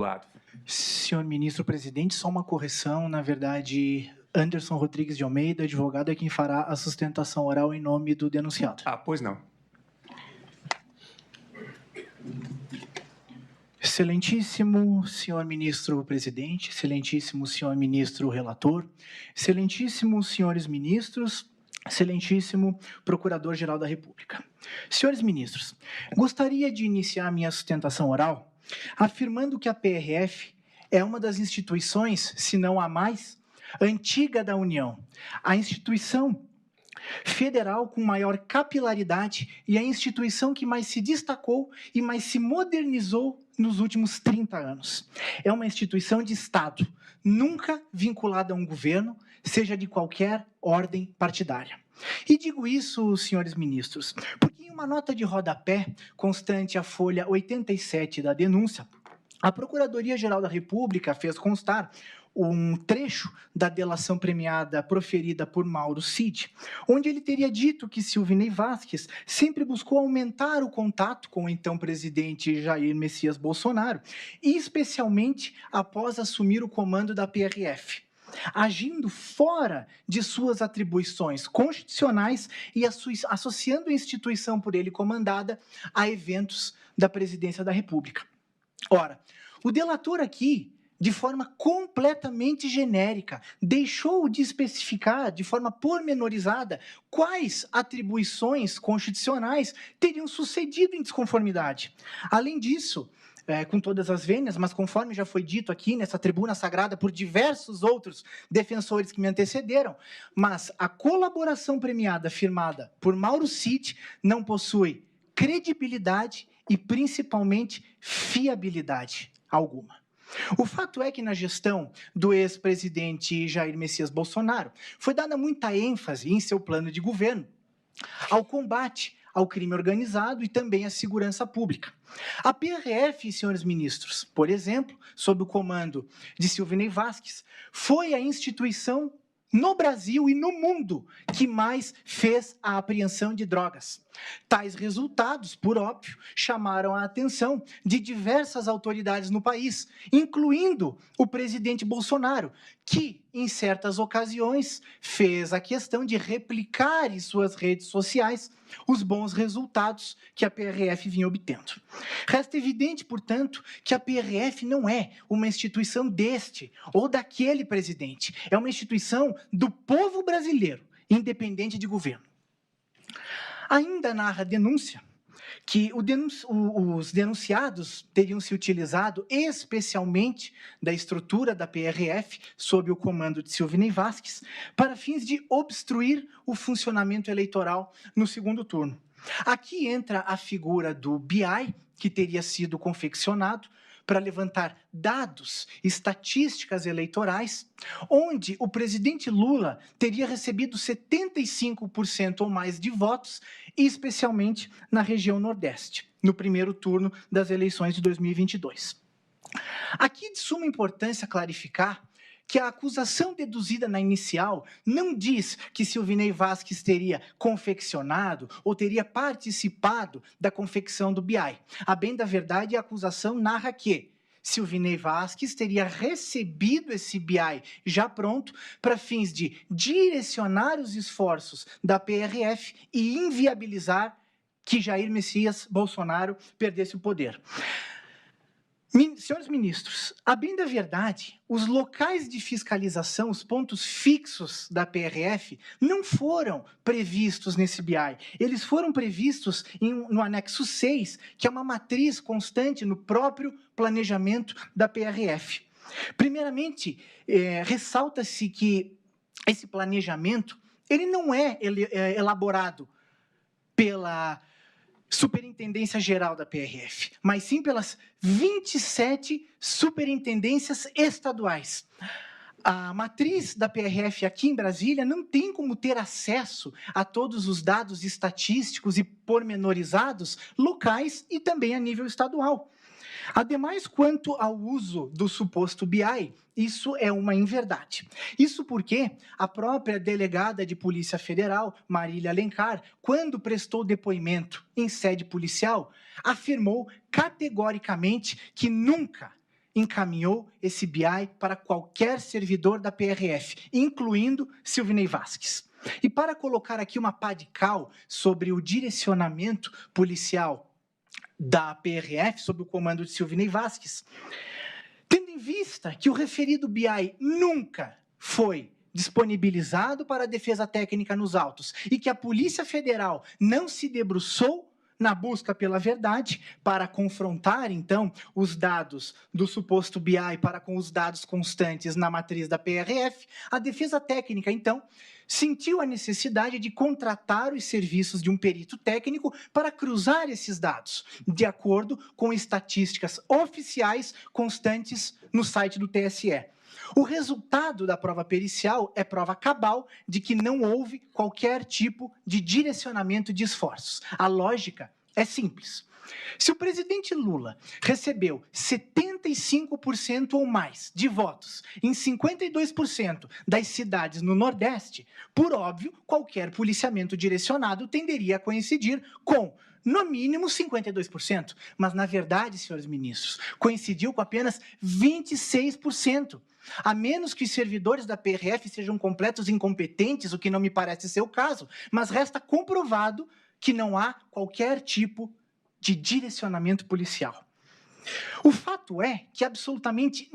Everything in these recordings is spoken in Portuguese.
Lado. Senhor ministro presidente, só uma correção, na verdade, Anderson Rodrigues de Almeida, advogado, é quem fará a sustentação oral em nome do denunciado. Pois não. Excelentíssimo senhor ministro presidente, excelentíssimo senhor ministro relator, excelentíssimos senhores ministros, excelentíssimo procurador-geral da República. Senhores ministros, gostaria de iniciar minha sustentação oral afirmando que a PRF é uma das instituições, se não a mais, antiga da União, a instituição federal com maior capilaridade e a instituição que mais se destacou e mais se modernizou nos últimos 30 anos. É uma instituição de Estado, nunca vinculada a um governo, seja de qualquer ordem partidária. E digo isso, senhores ministros, porque em uma nota de rodapé, constante à folha 87 da denúncia, a Procuradoria-Geral da República fez constar um trecho da delação premiada proferida por Mauro Cid, onde ele teria dito que Silvinei Vasquez sempre buscou aumentar o contato com o então presidente Jair Messias Bolsonaro, e especialmente após assumir o comando da PRF, agindo fora de suas atribuições constitucionais e associando a instituição por ele comandada a eventos da presidência da República. Ora, o delator aqui, de forma completamente genérica, deixou de especificar de forma pormenorizada quais atribuições constitucionais teriam sucedido em desconformidade. Além disso, com todas as vênias, mas conforme já foi dito aqui nessa tribuna sagrada por diversos outros defensores que me antecederam, mas a colaboração premiada firmada por Mauro Cid não possui credibilidade e, principalmente, fiabilidade alguma. O fato é que na gestão do ex-presidente Jair Messias Bolsonaro foi dada muita ênfase em seu plano de governo ao combate ao crime organizado e também à segurança pública. A PRF, senhores ministros, por exemplo, sob o comando de Silvinei Vasquez, foi a instituição no Brasil e no mundo que mais fez a apreensão de drogas. Tais resultados, por óbvio, chamaram a atenção de diversas autoridades no país, incluindo o presidente Bolsonaro, que, em certas ocasiões, fez a questão de replicar em suas redes sociais os bons resultados que a PRF vinha obtendo. Resta evidente, portanto, que a PRF não é uma instituição deste ou daquele presidente, é uma instituição do povo brasileiro, independente de governo. Ainda narra a denúncia que os denunciados teriam se utilizado especialmente da estrutura da PRF, sob o comando de Silvinei Vasquez, para fins de obstruir o funcionamento eleitoral no segundo turno. Aqui entra a figura do BI, que teria sido confeccionado para levantar dados, estatísticas eleitorais, onde o presidente Lula teria recebido 75% ou mais de votos, especialmente na região Nordeste, no primeiro turno das eleições de 2022. Aqui de suma importância clarificar que a acusação deduzida na inicial não diz que Silvinei Vasquez teria confeccionado ou teria participado da confecção do BI. A bem da verdade, a acusação narra que Silvinei Vasquez teria recebido esse BI já pronto para fins de direcionar os esforços da PRF e inviabilizar que Jair Messias Bolsonaro perdesse o poder. Senhores ministros, a bem da verdade, os locais de fiscalização, os pontos fixos da PRF, não foram previstos nesse BI. Eles foram previstos no anexo 6, que é uma matriz constante no próprio planejamento da PRF. Primeiramente, ressalta-se que esse planejamento ele não é elaborado pela Superintendência Geral da PRF, mas sim pelas 27 superintendências estaduais. A matriz da PRF aqui em Brasília não tem como ter acesso a todos os dados estatísticos e pormenorizados locais e também a nível estadual. Ademais, quanto ao uso do suposto BI, isso é uma inverdade. Isso porque a própria delegada de Polícia Federal, Marília Alencar, quando prestou depoimento em sede policial, afirmou categoricamente que nunca encaminhou esse BI para qualquer servidor da PRF, incluindo Silvinei Vasquez. E para colocar aqui uma pá de cal sobre o direcionamento policial da PRF, sob o comando de Silvinei Vasquez, tendo em vista que o referido BI nunca foi disponibilizado para a defesa técnica nos autos e que a Polícia Federal não se debruçou na busca pela verdade para confrontar, então, os dados do suposto BI para com os dados constantes na matriz da PRF, a defesa técnica, então, sentiu a necessidade de contratar os serviços de um perito técnico para cruzar esses dados, de acordo com estatísticas oficiais constantes no site do TSE. O resultado da prova pericial é prova cabal de que não houve qualquer tipo de direcionamento de esforços. A lógica é simples. Se o presidente Lula recebeu 75% ou mais de votos em 52% das cidades no Nordeste, por óbvio, qualquer policiamento direcionado tenderia a coincidir com, no mínimo, 52%. Mas, na verdade, senhores ministros, coincidiu com apenas 26%. A menos que os servidores da PRF sejam completos incompetentes, o que não me parece ser o caso, mas resta comprovado que não há qualquer tipo de direcionamento policial. O fato é que absolutamente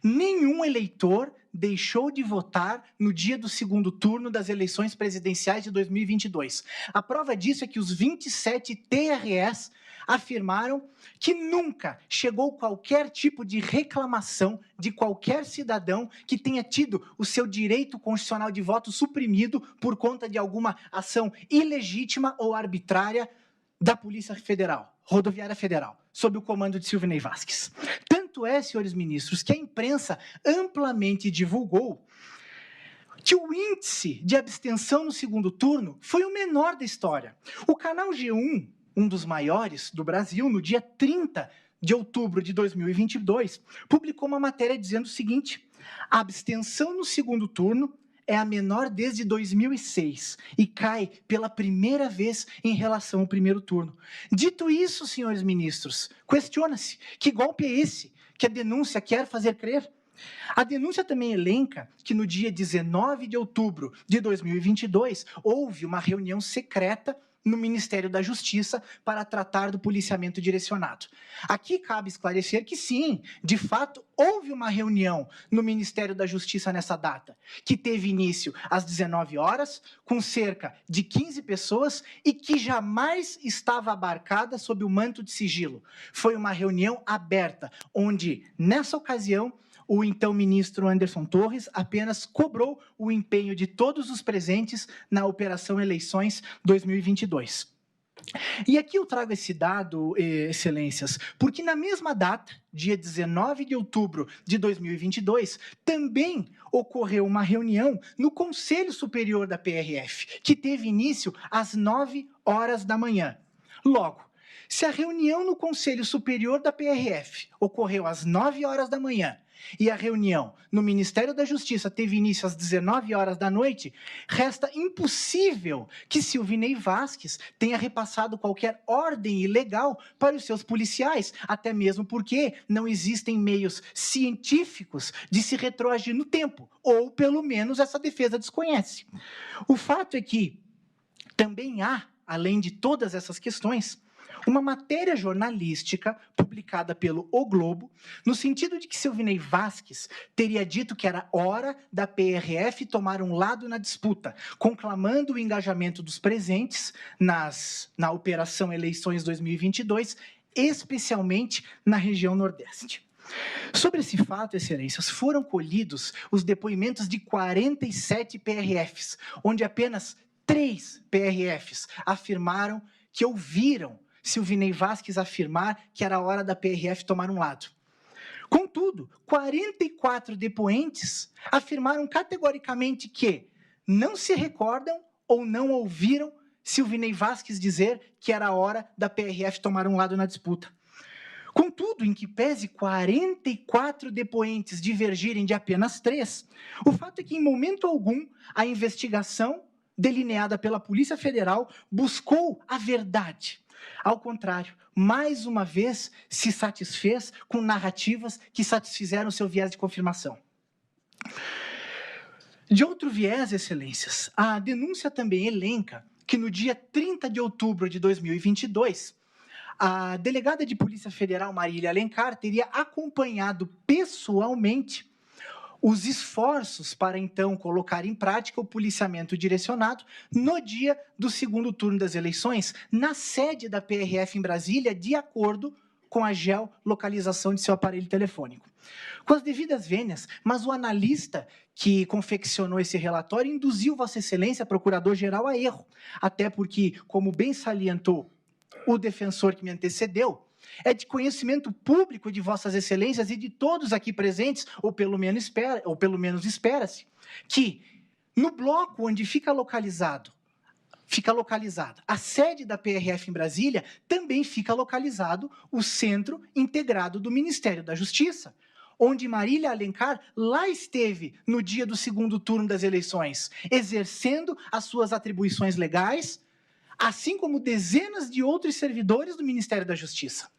nenhum eleitor deixou de votar no dia do segundo turno das eleições presidenciais de 2022. A prova disso é que os 27 TREs afirmaram que nunca chegou qualquer tipo de reclamação de qualquer cidadão que tenha tido o seu direito constitucional de voto suprimido por conta de alguma ação ilegítima ou arbitrária da Polícia Federal, Rodoviária Federal, sob o comando de Silvinei Vasquez. Tanto é, senhores ministros, que a imprensa amplamente divulgou que o índice de abstenção no segundo turno foi o menor da história. O canal G1, um dos maiores do Brasil, no dia 30 de outubro de 2022, publicou uma matéria dizendo o seguinte: a abstenção no segundo turno é a menor desde 2006 e cai pela primeira vez em relação ao primeiro turno. Dito isso, senhores ministros, questiona-se: que golpe é esse que a denúncia quer fazer crer? A denúncia também elenca que no dia 19 de outubro de 2022 houve uma reunião secreta no Ministério da Justiça para tratar do policiamento direcionado. Aqui cabe esclarecer que sim, de fato, houve uma reunião no Ministério da Justiça nessa data, que teve início às 19 horas, com cerca de 15 pessoas e que jamais estava abarcada sob o manto de sigilo. Foi uma reunião aberta, onde, nessa ocasião, o então ministro Anderson Torres apenas cobrou o empenho de todos os presentes na Operação Eleições 2022. E aqui eu trago esse dado, excelências, porque na mesma data, dia 19 de outubro de 2022, também ocorreu uma reunião no Conselho Superior da PRF, que teve início às 9 horas da manhã. Logo, se a reunião no Conselho Superior da PRF ocorreu às 9 horas da manhã, e a reunião no Ministério da Justiça teve início às 19 horas da noite, resta impossível que Silvinei Vasquez tenha repassado qualquer ordem ilegal para os seus policiais, até mesmo porque não existem meios científicos de se retroagir no tempo, ou pelo menos essa defesa desconhece. O fato é que também há, além de todas essas questões, uma matéria jornalística publicada pelo O Globo, no sentido de que Silvinei Vasquez teria dito que era hora da PRF tomar um lado na disputa, conclamando o engajamento dos presentes na Operação Eleições 2022, especialmente na região Nordeste. Sobre esse fato, excelências, foram colhidos os depoimentos de 47 PRFs, onde apenas 3 PRFs afirmaram que ouviram Silvinei Vasquez afirmar que era hora da PRF tomar um lado. Contudo, 44 depoentes afirmaram categoricamente que não se recordam ou não ouviram Silvinei Vasquez dizer que era hora da PRF tomar um lado na disputa. Contudo, em que pese 44 depoentes divergirem de apenas 3, o fato é que, em momento algum, a investigação delineada pela Polícia Federal buscou a verdade, Ao contrário, mais uma vez se satisfez com narrativas que satisfizeram seu viés de confirmação. De outro viés, excelências, a denúncia também elenca que no dia 30 de outubro de 2022, a delegada de Polícia Federal Marília Alencar teria acompanhado pessoalmente os esforços para, então, colocar em prática o policiamento direcionado no dia do segundo turno das eleições, na sede da PRF em Brasília, de acordo com a geolocalização de seu aparelho telefônico. Com as devidas vênias, mas o analista que confeccionou esse relatório induziu Vossa Excelência, Procurador-Geral, a erro, até porque, como bem salientou o defensor que me antecedeu, é de conhecimento público de Vossas Excelências e de todos aqui presentes, ou pelo menos espera-se, que no bloco onde fica localizada a sede da PRF em Brasília, também fica localizado o Centro Integrado do Ministério da Justiça, onde Marília Alencar lá esteve no dia do segundo turno das eleições, exercendo as suas atribuições legais, assim como dezenas de outros servidores do Ministério da Justiça.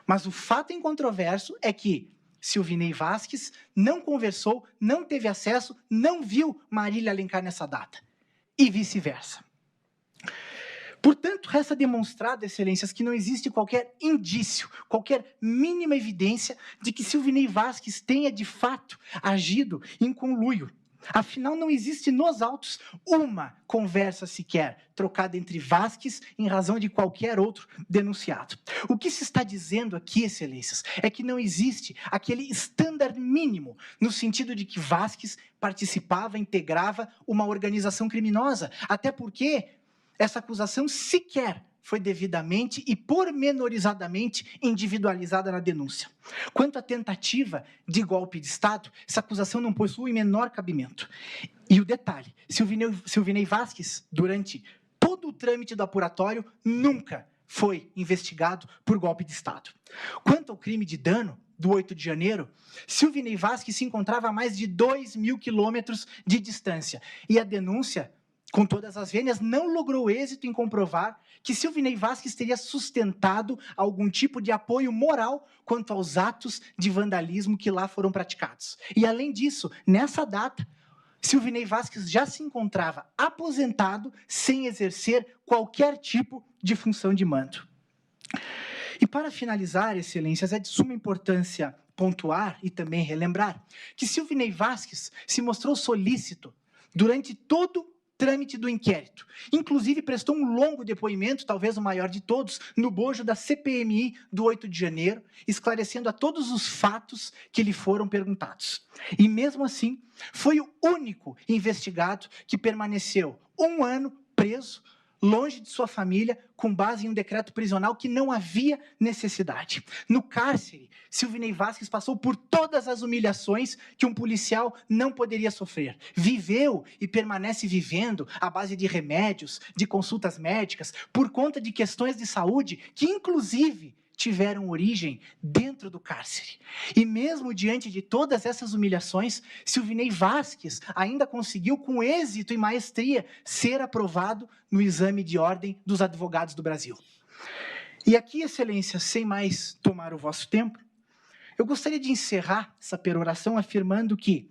Mas o fato incontroverso é que Silvinei Vasquez não conversou, não teve acesso, não viu Marília Alencar nessa data, e vice-versa. Portanto, resta demonstrado, excelências, que não existe qualquer indício, qualquer mínima evidência de que Silvinei Vasquez tenha, de fato, agido em conluio. Afinal, não existe nos autos uma conversa sequer trocada entre Vasquez em razão de qualquer outro denunciado. O que se está dizendo aqui, excelências, é que não existe aquele estándar mínimo no sentido de que Vasquez participava, integrava uma organização criminosa, até porque essa acusação sequer foi devidamente e pormenorizadamente individualizada na denúncia. Quanto à tentativa de golpe de Estado, essa acusação não possui menor cabimento. E o detalhe, Silvinei Vasquez, durante todo o trâmite do apuratório, nunca foi investigado por golpe de Estado. Quanto ao crime de dano do 8 de janeiro, Silvinei Vasquez se encontrava a mais de 2.000 quilômetros de distância, e a denúncia, com todas as vênias, não logrou êxito em comprovar que Silvinei Vasquez teria sustentado algum tipo de apoio moral quanto aos atos de vandalismo que lá foram praticados. E, além disso, nessa data, Silvinei Vasquez já se encontrava aposentado sem exercer qualquer tipo de função de mando. E, para finalizar, excelências, é de suma importância pontuar e também relembrar que Silvinei Vasquez se mostrou solícito durante todo trâmite do inquérito. Inclusive, prestou um longo depoimento, talvez o maior de todos, no bojo da CPMI do 8 de janeiro, esclarecendo a todos os fatos que lhe foram perguntados. E, mesmo assim, foi o único investigado que permaneceu 1 ano preso, longe de sua família, com base em um decreto prisional que não havia necessidade. No cárcere, Silvinei Vasquez passou por todas as humilhações que um policial não poderia sofrer. Viveu e permanece vivendo à base de remédios, de consultas médicas, por conta de questões de saúde que, inclusive, tiveram origem dentro do cárcere. E mesmo diante de todas essas humilhações, Silvinei Vasquez ainda conseguiu, com êxito e maestria, ser aprovado no exame de ordem dos advogados do Brasil. E aqui, excelência, sem mais tomar o vosso tempo, eu gostaria de encerrar essa peroração afirmando que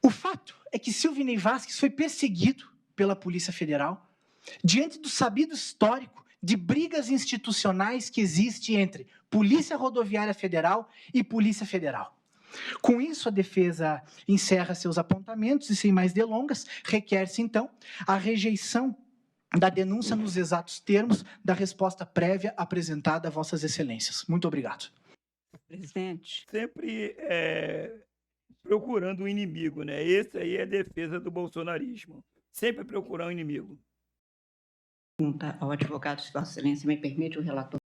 o fato é que Silvinei Vasquez foi perseguido pela Polícia Federal diante do sabido histórico de brigas institucionais que existe entre Polícia Rodoviária Federal e Polícia Federal. Com isso, a defesa encerra seus apontamentos e, sem mais delongas, requer-se, então, a rejeição da denúncia nos exatos termos da resposta prévia apresentada a Vossas Excelências. Muito obrigado. Presidente. Sempre procurando o inimigo, né? Esse aí é a defesa do bolsonarismo. Sempre procurar o inimigo. Pergunta ao advogado, se Vossa Excelência me permite, o relator.